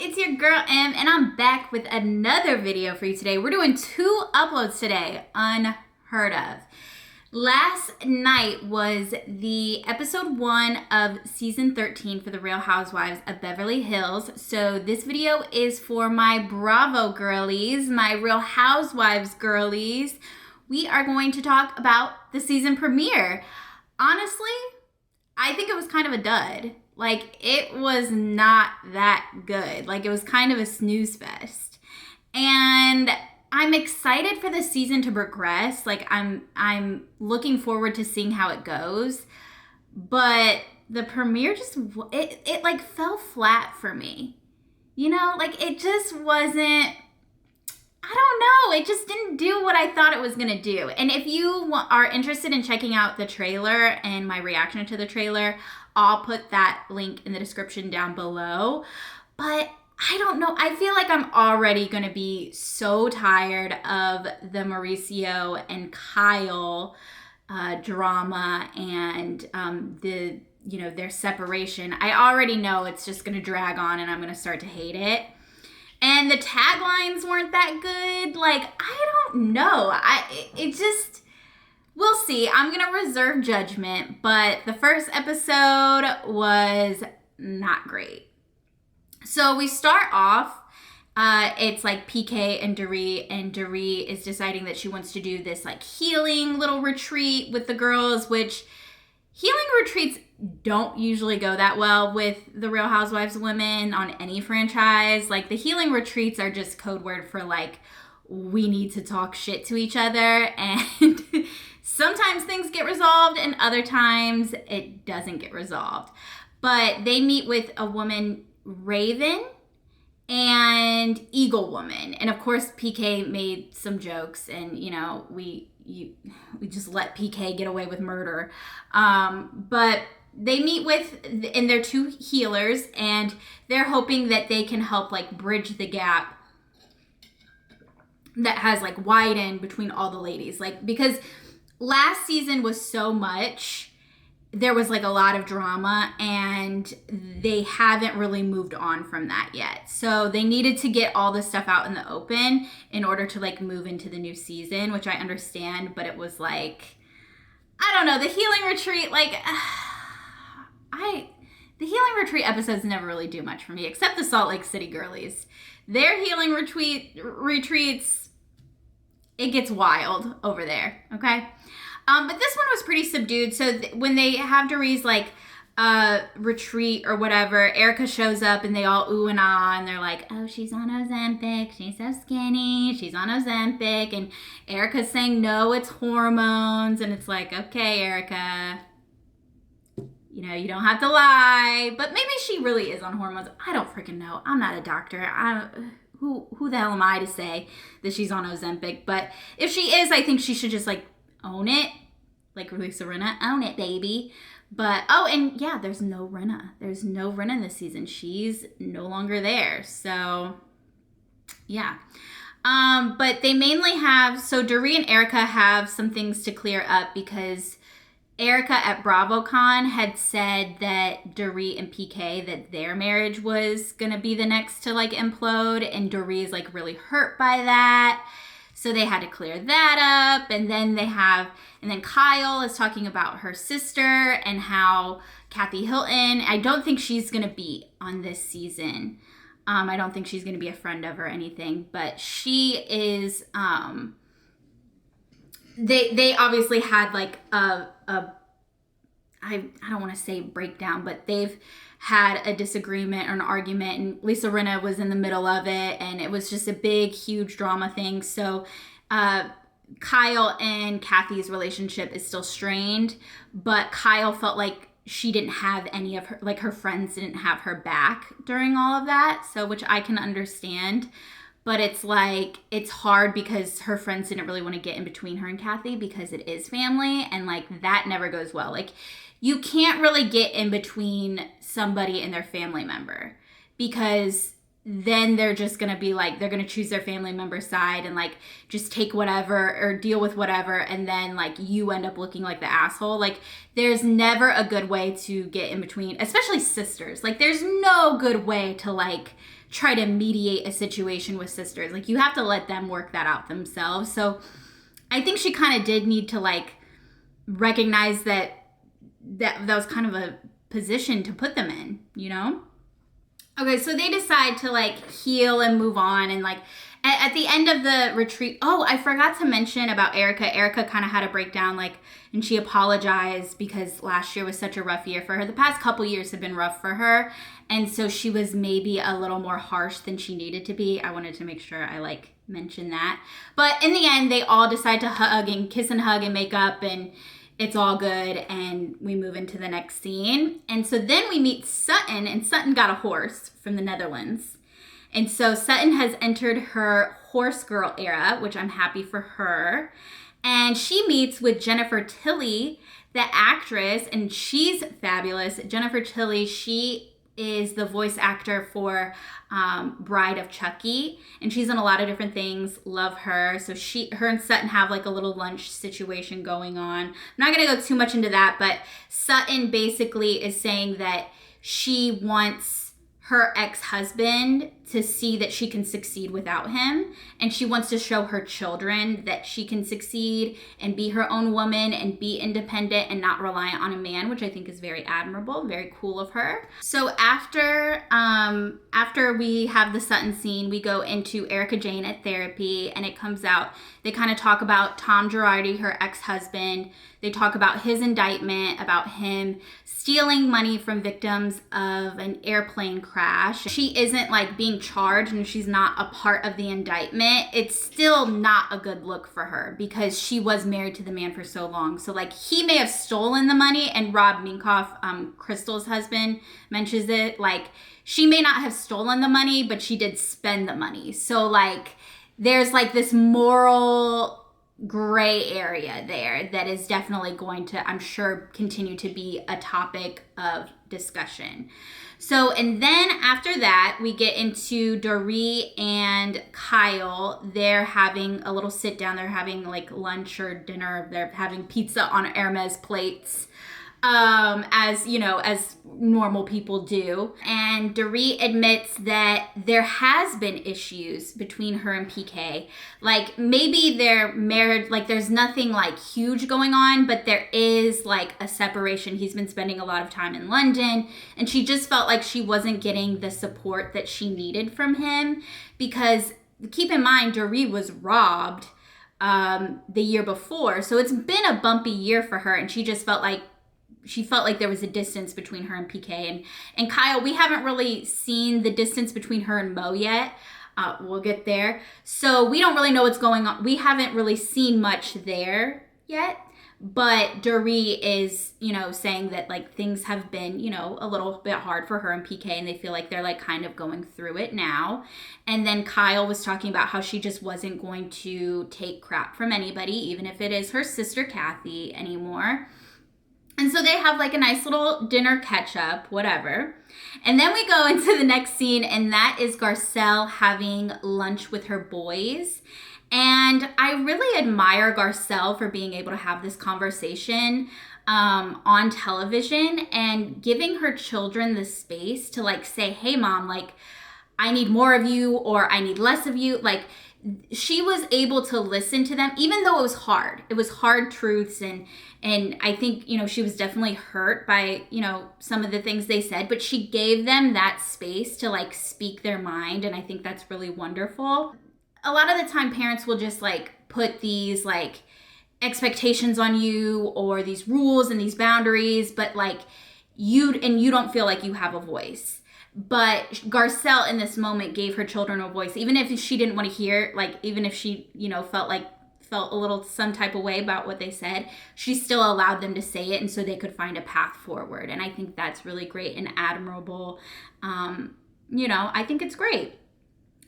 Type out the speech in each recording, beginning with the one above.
it's your girl M, and I'm back with another video for you today. We're doing 2 uploads today, unheard of. Last night was the episode 1 of season 13 for the Real Housewives of Beverly Hills. So this video is for my Bravo girlies, my Real Housewives girlies. We are going to talk about the season premiere. Honestly, I think it was kind of a dud. Like, it was not that good. Like, it was kind of a snooze fest. And I'm excited for the season to progress. Like, I'm looking forward to seeing how it goes. But the premiere just, it like fell flat for me. You know, like, it just wasn't, I don't know. It just didn't do what I thought it was going to do. And if you are interested in checking out the trailer and my reaction to the trailer, I'll put that link in the description down below. But I don't know. I feel like I'm already going to be so tired of the Mauricio and Kyle drama and their separation. I already know it's just going to drag on and I'm going to start to hate it. And the taglines weren't that good. Like, I don't know. We'll see. I'm going to reserve judgment, but the first episode was not great. So we start off, it's like PK and Doree is deciding that she wants to do this like healing little retreat with the girls, which healing retreats don't usually go that well with the Real Housewives women on any franchise. Like, the healing retreats are just code word for like, we need to talk shit to each other, and sometimes things get resolved and other times it doesn't get resolved. But they meet with a woman, Raven, and Eagle Woman. And of course, PK made some jokes, and we just let PK get away with murder. But they meet and they're 2 healers, and they're hoping that they can help like bridge the gap that has like widened between all the ladies. Like, because last season was so much, there was like a lot of drama, and they haven't really moved on from that yet. So they needed to get all this stuff out in the open in order to like move into the new season, which I understand, but it was like, I don't know, the healing retreat, like, the healing retreat episodes never really do much for me, except the Salt Lake City girlies. Their healing retreats, it gets wild over there, okay? But this one was pretty subdued. So when they have Doree's like retreat or whatever, Erica shows up and they all ooh and ah, and they're like, oh, she's on Ozempic, she's so skinny, she's on Ozempic, and Erica's saying no, it's hormones, and it's like, okay, Erica, you don't have to lie, but maybe she really is on hormones. I don't freaking know. I'm not a doctor. Who the hell am I to say that she's on Ozempic? But if she is, I think she should just like own it, like Lisa Rinna, own it, baby. But and yeah, there's no Rinna. There's no Rinna this season. She's no longer there. So yeah. But they mainly have, so Doree and Erica have some things to clear up, because Erica at BravoCon had said that Doree and PK, that their marriage was gonna be the next to like implode, and Doree is like really hurt by that. So they had to clear that up. And then Kyle is talking about her sister and how Kathy Hilton, I don't think she's going to be on this season. I don't think she's going to be a friend of or anything, but she is, they obviously had like I don't want to say breakdown, but they've had a disagreement or an argument, and Lisa Rinna was in the middle of it, and it was just a big, huge drama thing. So Kyle and Kathy's relationship is still strained, but Kyle felt like she didn't have any of her, like her friends didn't have her back during all of that, so which I can understand. But it's like, it's hard because her friends didn't really want to get in between her and Kathy because it is family, and like that never goes well. Like, you can't really get in between somebody and their family member, because then they're just gonna be like, they're gonna choose their family member's side and like just take whatever or deal with whatever, and then like you end up looking like the asshole. Like there's never a good way to get in between, especially sisters. Like there's no good way to like try to mediate a situation with sisters. Like you have to let them work that out themselves. So I think she kind of did need to like recognize that was kind of a position to put them in, you know? Okay, so they decide to like heal and move on, and like at the end of the retreat, oh, I forgot to mention about Erica. Erica kind of had a breakdown, like, and she apologized because last year was such a rough year for her. The past couple years have been rough for her, and so she was maybe a little more harsh than she needed to be. I wanted to make sure I like mention that. But in the end, they all decide to hug and kiss and hug and make up, and it's all good, and we move into the next scene. And so then we meet Sutton, and Sutton got a horse from the Netherlands. And so Sutton has entered her horse girl era, which I'm happy for her. And she meets with Jennifer Tilly, the actress, and she's fabulous. Jennifer Tilly, she is the voice actor for Bride of Chucky, and she's in a lot of different things. Love her. So her and Sutton have like a little lunch situation going on. I'm not gonna go too much into that, but Sutton basically is saying that she wants her ex-husband to see that she can succeed without him, and she wants to show her children that she can succeed and be her own woman and be independent and not reliant on a man, which I think is very admirable, very cool of her. So after we have the Sutton scene, we go into Erica Jane at therapy, and it comes out, they kind of talk about Tom Girardi, her ex-husband. They talk about his indictment, about him stealing money from victims of an airplane crash. She isn't like being charged, and she's not a part of the indictment. It's still not a good look for her because she was married to the man for so long. So like he may have stolen the money, and Rob Minkoff, Crystal's husband, mentions it. Like she may not have stolen the money, but she did spend the money. So like there's like this moral gray area there that is definitely going to, I'm sure, continue to be a topic of discussion. So, and then after that, we get into Doree and Kyle. They're having a little sit down. They're having like lunch or dinner. They're having pizza on Hermes plates, as you know, as normal people do. And Doree admits that there has been issues between her and PK. Like maybe their marriage, like there's nothing like huge going on, but there is like a separation. He's been spending a lot of time in London, and she just felt like she wasn't getting the support that she needed from him, because keep in mind, Doree was robbed the year before. So it's been a bumpy year for her, and she just felt like there was a distance between her and PK. And Kyle, we haven't really seen the distance between her and Mo yet. We'll get there. So we don't really know what's going on. We haven't really seen much there yet. But Doree is, you know, saying that like things have been, you know, a little bit hard for her and PK, and they feel like they're like kind of going through it now. And then Kyle was talking about how she just wasn't going to take crap from anybody, even if it is her sister Kathy anymore. And so they have like a nice little dinner catch up, whatever. And then we go into the next scene, and that is Garcelle having lunch with her boys. And I really admire Garcelle for being able to have this conversation on television and giving her children the space to like say, hey mom, like I need more of you, or I need less of you. Like she was able to listen to them, even though it was hard. It was hard truths, and I think, you know, she was definitely hurt by, you know, some of the things they said, but she gave them that space to like speak their mind, and I think that's really wonderful. A lot of the time parents will just like put these like expectations on you, or these rules and these boundaries, but like you don't feel like you have a voice. But Garcelle in this moment gave her children a voice, even if she didn't want to hear, like even if she, you know, felt a little some type of way about what they said, she still allowed them to say it, and so they could find a path forward. And I think that's really great and admirable. You know, I think it's great.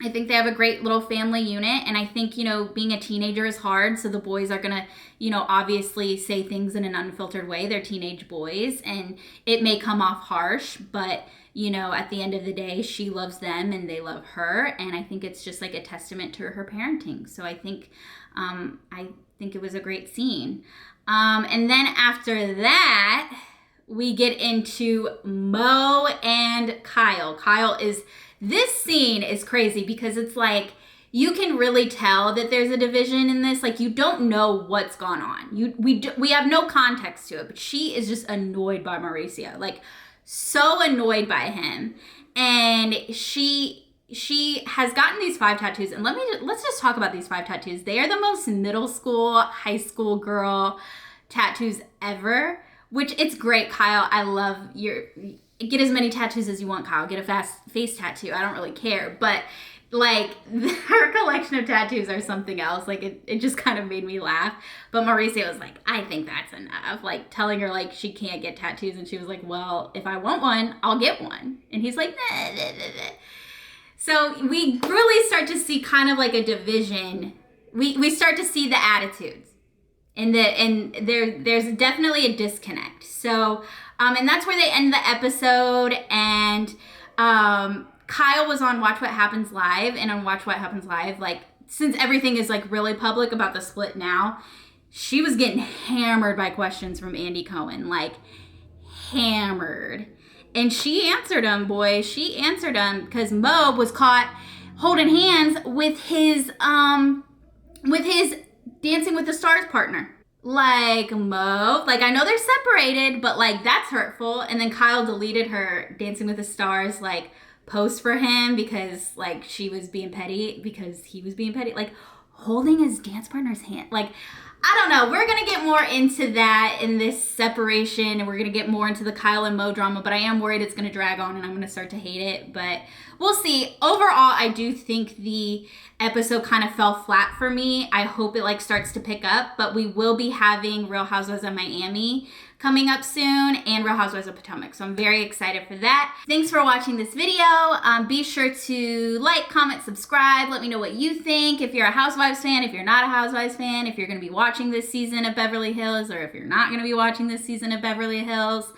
I think they have a great little family unit, and I think, you know, being a teenager is hard, so the boys are gonna, you know, obviously say things in an unfiltered way. They're teenage boys, and it may come off harsh, but, you know, at the end of the day, she loves them and they love her, and I think it's just like a testament to her parenting. So I think it was a great scene. And then after that, we get into Mo and Kyle. This scene is crazy because it's like, you can really tell that there's a division in this. Like, you don't know what's gone on. We have no context to it, but she is just annoyed by Mauricio, like so annoyed by him. And she has gotten these 5 tattoos, and let's just talk about these 5 tattoos. They are the most middle school, high school girl tattoos ever, which it's great, Kyle. I love get as many tattoos as you want, Kyle. Get a face tattoo. I don't really care. But, like, her collection of tattoos are something else. Like, it just kind of made me laugh. But Mauricio was like, I think that's enough. Like, telling her, like, she can't get tattoos. And she was like, well, if I want one, I'll get one. And he's like, nah, nah, nah, nah. So we really start to see kind of like a division. We start to see the attitudes. And there's definitely a disconnect. So, and that's where they end the episode. And Kyle was on Watch What Happens Live. And on Watch What Happens Live, like, since everything is like really public about the split now, she was getting hammered by questions from Andy Cohen. Like, hammered. And she answered him, boy. She answered him because Mo was caught holding hands with his Dancing with the Stars partner. Like, Mo, like, I know they're separated, but, like, that's hurtful. And then Kyle deleted her Dancing with the Stars, like, post for him because, like, she was being petty because he was being petty. Like, holding his dance partner's hand. Like, I don't know. We're going to get more into that in this separation, and we're going to get more into the Kyle and Mo drama, but I am worried it's going to drag on and I'm going to start to hate it, but we'll see. Overall, I do think the episode kind of fell flat for me. I hope it, like, starts to pick up, but we will be having Real Housewives of Miami coming up soon and Real Housewives of Potomac, so I'm very excited for that. Thanks for watching this video. Be sure to like, comment, subscribe. Let me know what you think. If you're a Housewives fan, if you're not a Housewives fan, if you're going to be watching this season of Beverly Hills, or if you're not going to be watching this season of Beverly Hills.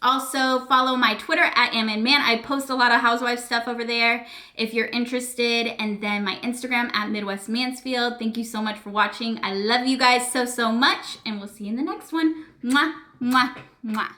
Also, follow my Twitter at @AmandMan. I post a lot of Housewives stuff over there if you're interested. And then my Instagram at Midwest Mansfield. Thank you so much for watching. I love you guys so, so much. And we'll see you in the next one. Mwah, mwah, mwah.